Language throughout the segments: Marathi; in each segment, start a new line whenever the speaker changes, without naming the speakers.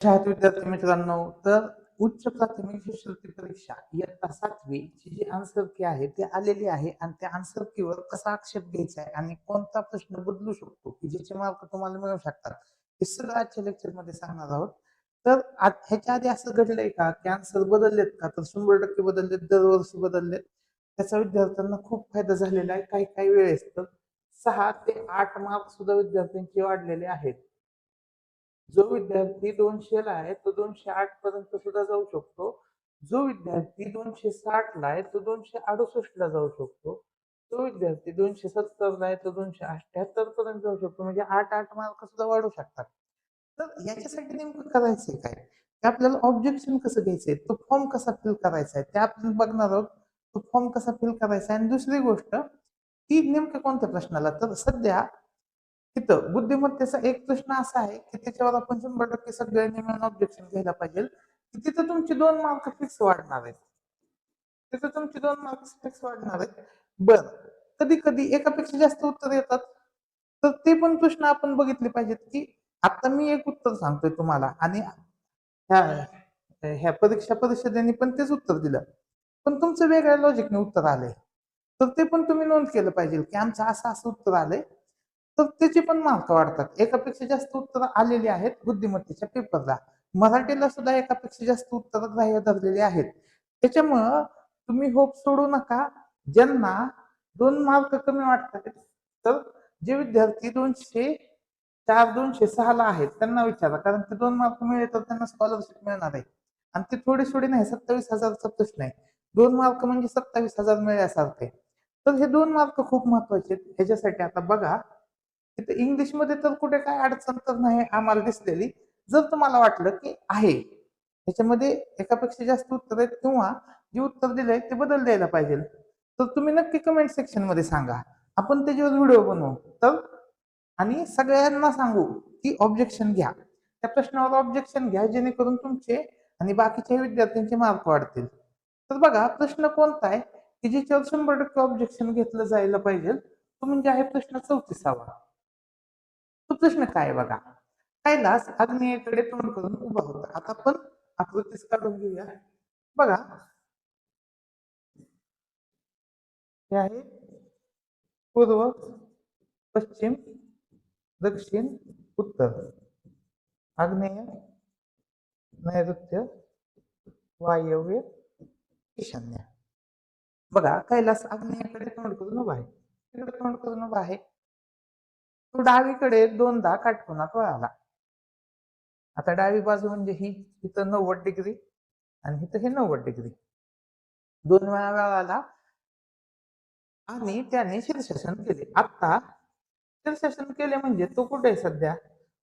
छात्र विद्यार्थी मित्रांनो, तर उच्च प्राथमिक शिष्यवृत्ती परीक्षा इयत्ता 7वी ची जी आन्सर की आहे ती आलेली आहे आणि त्या आन्सर कीवर कसा आक्षेप घ्यायचा आहे आणि कोणता प्रश्न बदलू शकतो की ज्याचे मार्क तुम्हाला मिळू शकतात, हे सगळं आजच्या लेक्चरमध्ये सांगणार आहोत. तर ह्याच्या आधी असं घडलंय का की आन्सर बदललेत का? तर 100% बदललेत, दरवर्षी बदललेत. त्याचा विद्यार्थ्यांना खूप फायदा झालेला आहे. काही काही वेळेस तर 6 ते 8 मार्क सुद्धा विद्यार्थ्यांचे वाढलेले आहेत. जो विद्यार्थी 200 ला आहे तो 208 पर्यंत सुद्धा जाऊ शकतो. जो विद्यार्थी 260 ला आहे तो 268 ला जाऊ शकतो. तो विद्यार्थी 270 ला आहे तो 278 पर्यंत जाऊ शकतो. म्हणजे 8-8 मार्क सुद्धा वाढू शकतात. तर याच्यासाठी नेमकं करायचंय काय? ते आपल्याला ऑब्जेक्शन कसं घ्यायचंय? तो फॉर्म कसा फिल करायचा आहे? ते आपण बघणार आहोत. तो फॉर्म कसा फिल करायचा आहे आणि दुसरी गोष्ट की नेमक्या कोणत्या प्रश्नाला? तर सध्या तिथं बुद्धिमत्तेचा एक प्रश्न असा आहे की त्याच्यावर आपण 100% सगळ्यांनी मिळून ऑब्जेक्शन घ्यायला पाहिजे की तिथं तुमची 2 मार्क फिक्स वाढणार आहेत. तिथं तुमची 2 मार्क फिक्स वाढणार आहेत. बरं, कधी कधी एकापेक्षा जास्त उत्तर येतात. तर ते पण प्रश्न आपण बघितले पाहिजेत की आता मी एक उत्तर सांगतोय तुम्हाला आणि ह्या ह्या परीक्षा परिषदेने पण तेच उत्तर दिलं. पण तुमचं वेगळ्या लॉजिकने उत्तर आलंय. तर ते पण तुम्ही नोंद केलं पाहिजे की आमचं असं उत्तर आलंय. तर त्याचे पण मार्क वाढतात. एकापेक्षा जास्त उत्तरं आलेली आहेत बुद्धिमत्तेच्या पेपरला. मराठीला सुद्धा एकापेक्षा जास्त उत्तरं ग्राह्य धरलेली आहेत. त्याच्यामुळं तुम्ही होप सोडू नका. ज्यांना 2 मार्क कमी वाटतात, तर जे विद्यार्थी 204, 206 ला आहेत त्यांना विचारा. कारण ते 2 मार्क मिळले तर त्यांना स्कॉलरशिप मिळणार आहे. आणि ते थोडी नाही, 27,000चा प्रश्न आहे. 2 मार्क म्हणजे 27,000 मिळण्यासारखे. तर हे 2 मार्क खूप महत्वाचे आहेत. ह्याच्यासाठी आता बघा, तिथे इंग्लिशमध्ये तर कुठे काय अडचण तर नाही आम्हाला दिसलेली. जर तुम्हाला वाटलं की आहे, त्याच्यामध्ये एकापेक्षा जास्त उत्तर आहेत किंवा जे उत्तर दिलंय ते बदल द्यायला पाहिजे, तर तुम्ही नक्की कमेंट सेक्शन मध्ये सांगा. आपण त्याच्यावर व्हिडिओ बनवू. तर आणि सगळ्यांना सांगू की ऑब्जेक्शन घ्या. त्या प्रश्नावर ऑब्जेक्शन घ्या जेणेकरून तुमचे आणि बाकीच्या विद्यार्थ्यांचे मार्क वाढतील. तर बघा प्रश्न कोणता आहे की ज्याच्यावर 100% ऑब्जेक्शन घेतलं जायला पाहिजे, तो म्हणजे आहे प्रश्न 34वा. तो प्रश्न काय आहे बघा. कैलास आग्नेयेकडे तोंड करून उभा होता. आता आपण आकृतीच काढून घेऊया. बघा, हे आहे पूर्व, पश्चिम, दक्षिण, उत्तर, आग्नेय, नैऋत्य, वायव्य, ईशान्य. बघा, कैलास आग्नेयेकडे तोंड करून उभा आहे. तिकडे तोंड करून उभा आहे. तो डावीकडे 2दा काटकोनात वळाला. आता डावी बाजू म्हणजे ही, इथं 90 डिग्री आणि इथं हे 90 डिग्री. 2 वेळा वळाला आणि त्याने शीर्षासन केले. आता शीर्षासन केले म्हणजे तो कुठे आहे सध्या?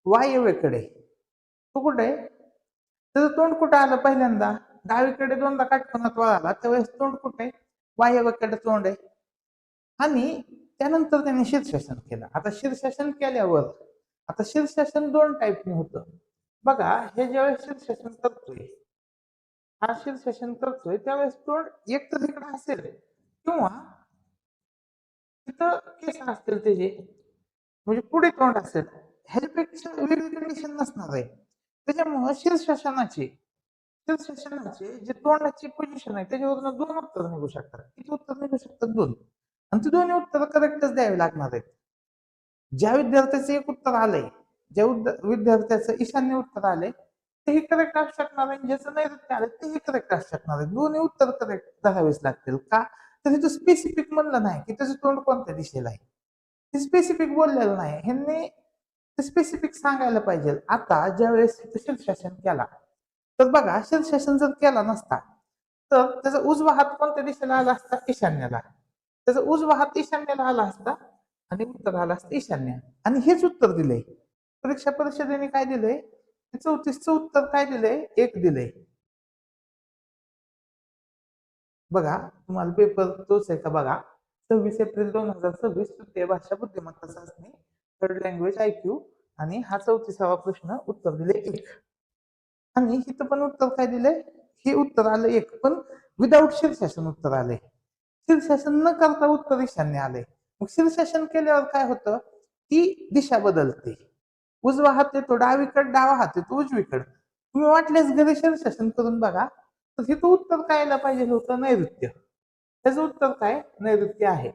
वायव्येकडे. तो कुठे आहे? त्याचं तोंड कुठं आलं पहिल्यांदा? डावीकडे 2दा काटकोनात वळाला त्यावेळेस तोंड कुठे आहे? वायव्येकडे तोंड आहे. आणि त्यानंतर त्याने शीर्षासन केलं. आता शीर्षासन केल्यावर आता शीर्षासन 2 टाईपने होतं. बघा, हे ज्यावेळेस शीर्षासन करतोय, हा शीर्षासन करतोय त्यावेळेस तोंड एक तर इकडे असेल किंवा तिथं केस असतील त्याचे, म्हणजे पुढे तोंड असेल. ह्याच्यापेक्षा वेगळी कंडिशन नसणार आहे. त्याच्यामुळं शीर्षासनाचे जे तोंडाची पोझिशन आहे त्याच्यावरून 2 उत्तर निघू शकतात. किती उत्तर निघू शकतात? 2. आणि ते दोन्ही उत्तर करेक्टच द्यावी लागणार आहेत. ज्या विद्यार्थ्याचं एक उत्तर आलंय, ज्या विद्यार्थ्याचं ईशान्य उत्तर आलंय, तेही करेक्ट असू शकणार आहे. ज्याचं नैऋत्य आलंय तेही करेक्ट असू शकणार आहे. दोन्ही उत्तर करेक्ट धरावेच लागतील. का? तर तिथं स्पेसिफिक म्हणलं नाही की त्याचं तोंड कोणत्या दिशेला आहे. ते स्पेसिफिक बोललेलं नाही. ह्यांनी स्पेसिफिक सांगायला पाहिजे. आता ज्यावेळेस शीर्षासन केला, तर बघा शीर्षासन जर केला नसता, तर त्याचा उजवा हात कोणत्या दिशेला आला असता? ईशान्येला. त्याचा उजवा हात ईशान्येला आला असता आणि उत्तर आलं असतं ईशान्य. आणि हेच उत्तर दिलंय. परीक्षा परिषदेने काय दिलंय? 34चं उत्तर काय दिलंय? 1 दिलंय. बघा, तुम्हाला पेपर तोच आहे का बघा. 26 एप्रिल 2026 तृतीय भाषा बुद्धिमत्ता चाचणी, थर्ड लँग्वेज IQ आणि हा 34वा प्रश्न उत्तर दिले 1. आणि इथं पण उत्तर काय दिलंय? हे उत्तर आलं 1, पण विदाऊट शीर्षासन उत्तर आलंय. शीर्षासन न करता उत्तर ईशान्य आलंय. मग शीर्षासन केल्यावर काय होतं? ती दिशा बदलते. उजवा हात येतो डावीकडे, डावा हात येतो उजवीकडे. तुम्ही वाटल्यास घरी शीर्षासन करून बघा. तर तिथं उत्तर काय यायला पाहिजे होतं? नैऋत्य. त्याचं उत्तर काय? नैऋत्य आहे.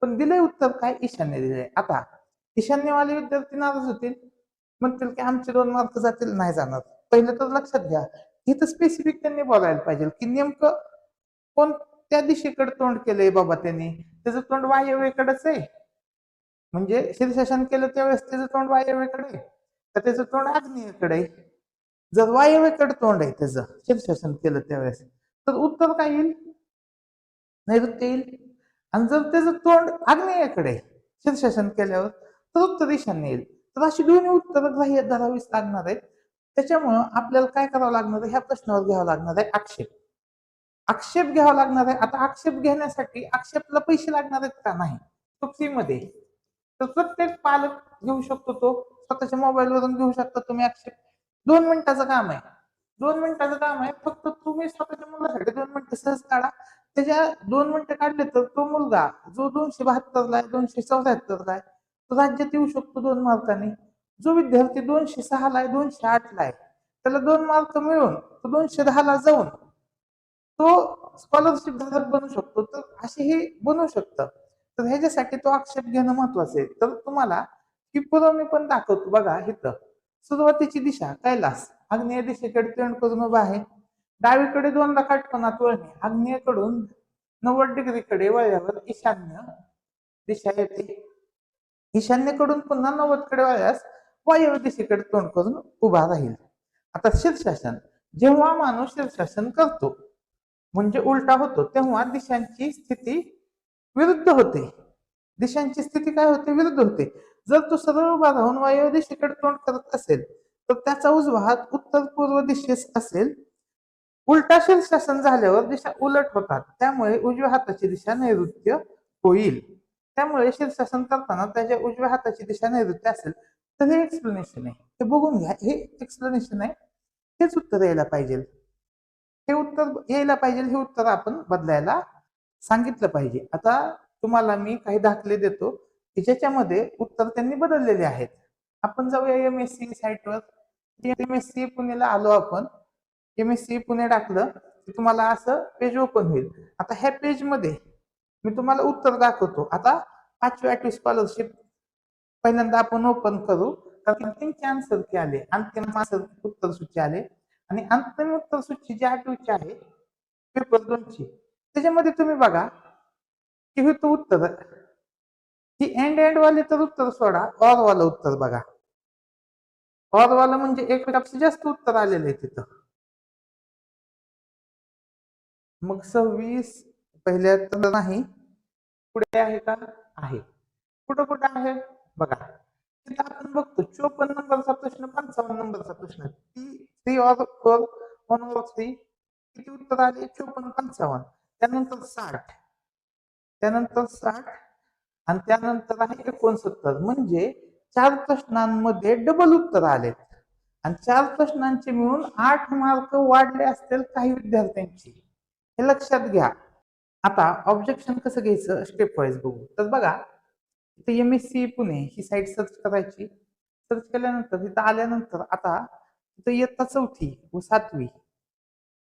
पण दिलंय उत्तर काय? ईशान्य दिलंय. आता ईशान्यवाले विद्यार्थी नाराज होतील. म्हणतील की आमचे 2 मार्क जातील. नाही जाणार. पहिलं तर लक्षात घ्या. इथं स्पेसिफिक त्यांनी बोलायला पाहिजे की नेमकं कोणत्या दिशेकडे तोंड केलंय बाबा त्यांनी. त्याचं तोंड वायव्येकडेच आहे. म्हणजे शीर्षासन केलं त्यावेळेस त्याचं तोंड वायव्येकडे तर त्याचं तोंड आग्नेयेकडे आहे. जर वायव्येकडे तोंड आहे त्याचं शीर्षासन केलं त्यावेळेस तर उत्तर काय येईल? नैऋत्य येईल. आणि जर त्याचं तोंड आग्नेयेकडे शीर्षासन केल्यावर तर उत्तर ईशान्य येईल. तर अशी दोन्ही उत्तरं ग्राह्य धरावीच लागणार आहेत. त्याच्यामुळं आपल्याला काय करावं लागणार आहे? ह्या प्रश्नावर घ्यावं लागणार आहे आक्षेप. आक्षेप घ्यावा लागणार आहे. आता आक्षेप घेण्यासाठी आक्षेपला पैसे लागणार आहेत का? नाही. तो फ्रीमध्ये. तर प्रत्येक पालक घेऊ शकतो तो. स्वतःच्या मोबाईलवरून घेऊ शकता तुम्ही आक्षेप. 2 मिनिटाचं काम आहे. 2 मिनिटाचं काम आहे. फक्त तुम्ही स्वतःच्या मुलासाठी 2 मिनिटं सहज काढा. त्याच्या 2 मिनिटं काढले तर तो मुलगा जो 272 ला आहे, 274 ला आहे, तो राज्यात येऊ शकतो 2 मार्कांनी. जो विद्यार्थी 206 ला आहे, 208 ला आहे, त्याला 2 मार्क मिळून तो 210 ला जाऊन तो स्कॉलरशिप धारक बनू शकतो. तर असे हे बनवू शकतं. तर ह्याच्यासाठी तो आक्षेप घेणं महत्वाचं आहे. तर तुम्हाला ही पुरवणी पण दाखवतो बघा इथं. सुरुवातीची दिशा कैलास आग्नेय दिशेकडे तोंड करून उभा आहे. डावीकडे 2दा काटकोनात वळणे आग्नेयकडून 90 डिग्रीकडे वळल्यावर ईशान्य दिशा येते. ईशान्येकडून पुन्हा 90 कडे वळल्यास वायव्य दिशेकडे तोंड करून उभा राहील. आता शीर्षासन जेव्हा माणूस शीर्षासन करतो म्हणजे उलटा होतो तेव्हा दिशांची स्थिती विरुद्ध होते. दिशांची स्थिती काय होते? विरुद्ध होते. जर तो सरळ उभा राहून वायव्य दिशेकडे तोंड करत असेल तर त्याचा उजवा हात उत्तर पूर्व दिशेस असेल. उलटा शीर्षासन झाल्यावर दिशा उलट होतात. त्यामुळे उजव्या हाताची दिशा नैऋत्य होईल. त्यामुळे शीर्षासन करताना त्याच्या उजव्या हाताची दिशा नैऋत्य असेल. तर हे एक्सप्लेनेशन आहे. हे बघून घ्या. हे एक्सप्लेनेशन आहे. हेच उत्तर यायला पाहिजे. हे उत्तर यायला पाहिजे. हे उत्तर आपण बदलायला सांगितलं पाहिजे. आता तुम्हाला मी काही दाखले देतो की ज्याच्यामध्ये उत्तर त्यांनी बदललेले आहेत. आपण जाऊया MSc साईटवर. MSc पुणेला आलो आपण. MSc पुणे टाकलं की तुम्हाला असं पेज ओपन होईल. आता ह्या पेज मध्ये मी तुम्हाला उत्तर दाखवतो. आता 5वी 8वी स्कॉलरशिप पहिल्यांदा आपण ओपन करू. तर त्यांचे आन्सर की आले. अंतिम आन्सर उत्तर सूची आले आणि अंतिम उत्तर सूची जी 8वीची आहे पेपर 2ची त्याच्यामध्ये तुम्ही बघा की हे तो उत्तर ही एंड वाले तर उत्तर सोडा. ऑर वाला उत्तर बघा. ऑर वाला म्हणजे एक पेक्षा जास्त उत्तर आलेलं आहे तिथं. मग 26 पहिल्या तर नाही. पुढे आहे का? आहे. कुठं कुठं आहे? बघा. तिथं आपण बघतो 54 नंबरचा प्रश्न 55 नंबरचा प्रश्न. 3 ऑर 4 1 ऑर 3 किती उत्तर आले? 54 55. त्यानंतर 60 त्यानंतर 60 आणि त्यानंतर आहे 69. म्हणजे 4 प्रश्नांमध्ये डबल उत्तर आलेत आणि 4 प्रश्नांचे मिळून 8 मार्क वाढले असतील काही विद्यार्थ्यांची. हे लक्षात घ्या. आता ऑब्जेक्शन कसं घ्यायचं स्टेप वाईज बघू. तर बघा इथे MSc पुणे ही साईट सर्च करायची. सर्च केल्यानंतर तिथं आल्यानंतर आता इथं इयत्ता 4थी व 7वी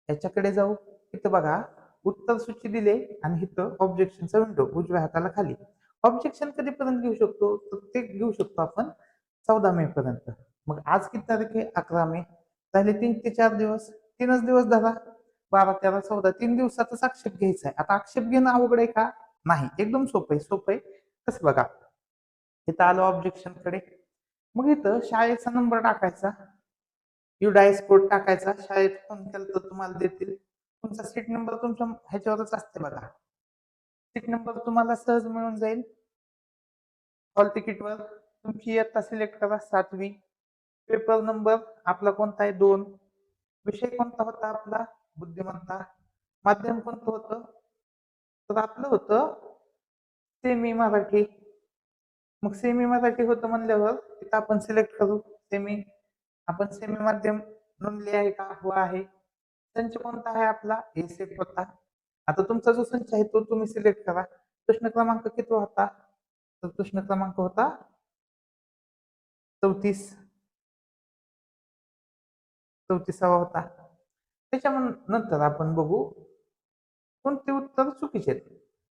याच्याकडे जाऊ. इथं बघा उत्तर सूची दिले आणि इथं ऑब्जेक्शनचा विंडो उजव्या हाताला खाली. ऑब्जेक्शन कधीपर्यंत घेऊ शकतो? तर ते घेऊ शकतो आपण 14 मे पर्यंत. मग आज किती तारीख आहे? 11 मे. झाले 3 ते 4 दिवस. 3च दिवस धरा. 12 13 14 3 दिवसाचाच आक्षेप घ्यायचा आहे. आता आक्षेप घेणं अवघड आहे का? नाही. एकदम सोपं आहे. सोपं आहे. कसं बघा. इथं आलो ऑब्जेक्शन कडे. मग इथं शाळेचा नंबर टाकायचा. युडायस कोड टाकायचा. शाळेत फोन केला तर तुम्हाला देतील. तुमचा सीट नंबर तुमच्या ह्याच्यावरच असते बघा. सीट नंबर तुम्हाला सहज मिळून जाईल. हॉल तिकीटवर तुमची इयत्ता सिलेक्ट करा 7वी. पेपर नंबर आपला कोणता आहे? 2. विषय कोणता होता आपला? बुद्धिमत्ता. माध्यम कोणतं होतं? तर आपलं होतं सेमी मराठी. मग सेमी मराठी होतं म्हणल्यावर तिथं आपण सिलेक्ट करू सेमी. आपण सेमी माध्यम नोंदली आहे का? हो आहे. संच कोणता आहे आपला? A-Set होता. आता तुमचा जो संच आहे तो तुम्ही सिलेक्ट करा. प्रश्न क्रमांक किती होता? तर प्रश्न क्रमांक होता 34. 34 होता. त्याच्यानंतर आपण बघू कोणते उत्तर चुकीचे आहेत.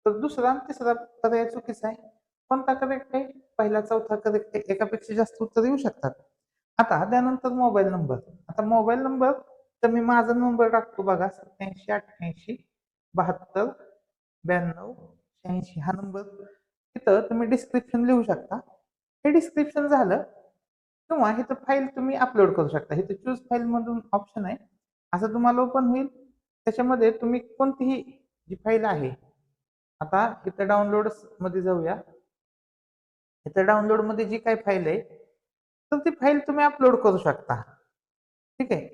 तर दुसरा आणि तिसरा पर्याय चुकीचा आहे. कोणता करेक्ट आहे? पहिला, चौथा करेक्ट आहे. एकापेक्षा जास्त उत्तर येऊ शकतात. आता त्यानंतर मोबाईल नंबर. आता मोबाईल नंबर तर मी माझा नंबर टाकतो बघा 87 88 72 92 86 हा नंबर. तिथं तुम्ही डिस्क्रिप्शन लिहू शकता. हे डिस्क्रिप्शन झालं किंवा इथं फाईल तुम्ही अपलोड करू शकता. इथे चूज फाईल मधून ऑप्शन आहे. असं तुम्हाला ओपन होईल. त्याच्यामध्ये तुम्ही कोणतीही जी फाईल आहे, आता इथं डाउनलोड्स मध्ये जाऊया. इथं डाउनलोड मध्ये जी काही फाईल आहे, तर ती फाईल तुम्ही अपलोड करू शकता. ठीक आहे.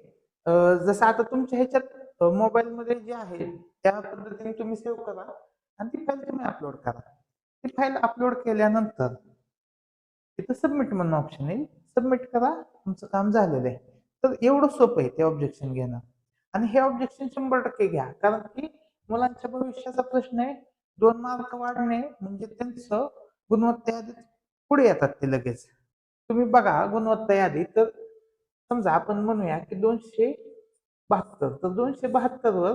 जसं आता तुमच्या ह्याच्यात मोबाईलमध्ये जे आहे त्या पद्धतीने तुम्ही सेव्ह करा आणि ती फाईल तुम्ही अपलोड करा. ती फाईल अपलोड केल्यानंतर इथं सबमिट म्हणून ऑप्शन येईल. सबमिट करा, तुमचं काम झालेलं आहे. तर एवढं सोपं आहे ते ऑब्जेक्शन घेणं. आणि हे ऑब्जेक्शन 100% घ्या. कारण की मुलांच्या भविष्याचा प्रश्न आहे. 2 मार्क वाढणे म्हणजे त्यांचं गुणवत्ता यादीत पुढे येतात ते लगेच. तुम्ही बघा गुणवत्ता यादी, तर समजा आपण म्हणूया की 272, तर 272 वर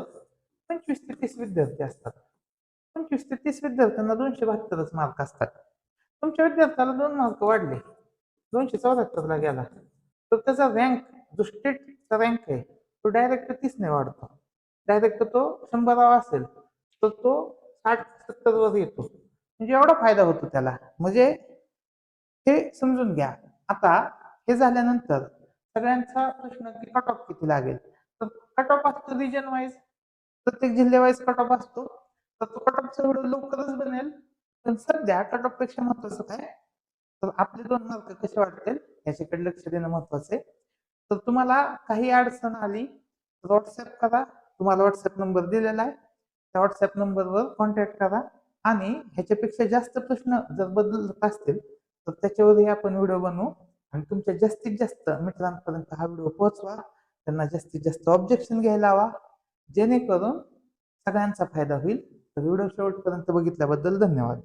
25 ते 30 विद्यार्थी असतात. 25 ते 30 विद्यार्थ्यांना 272च मार्क असतात. तुमच्या विद्यार्थ्याला 2 मार्क वाढले, 274 ला गेला, तर त्याचा रँक जो स्टेटचा रँक आहे तो डायरेक्ट 30 ने वाढतो. डायरेक्ट तो 100 असेल तर तो 60-70 वर येतो. म्हणजे एवढा फायदा होतो त्याला. म्हणजे हे समजून घ्या. आता हे झाल्यानंतर सगळ्यांचा प्रश्न की कट ऑफ किती लागेल? तर कट ऑफ असतो रिजन वाईज. प्रत्येक जिल्ह्यावाईज कट ऑफ असतो. तर तो कट ऑफ एवढं लवकरच बनेल. पण सध्या कट ऑफ पेक्षा महत्वाचं काय? तर आपले 2 मार्क कसे वाढतील याच्याकडे लक्ष देणं महत्वाचं आहे. तर तुम्हाला काही अडचण आली तर WhatsApp करा. तुम्हाला WhatsApp नंबर दिलेला आहे. त्या WhatsApp नंबरवर कॉन्टॅक्ट करा आणि ह्याच्यापेक्षा जास्त प्रश्न जर बदलत असतील तर त्याच्यावरही आपण व्हिडिओ बनवू आणि तुमच्या जास्तीत जास्त मित्रांपर्यंत हा व्हिडिओ पोहोचवा. त्यांना जास्तीत जास्त ऑब्जेक्शन घ्यायला हवा, जेणेकरून सगळ्यांचा फायदा होईल. तर व्हिडिओ शेवटपर्यंत बघितल्याबद्दल धन्यवाद.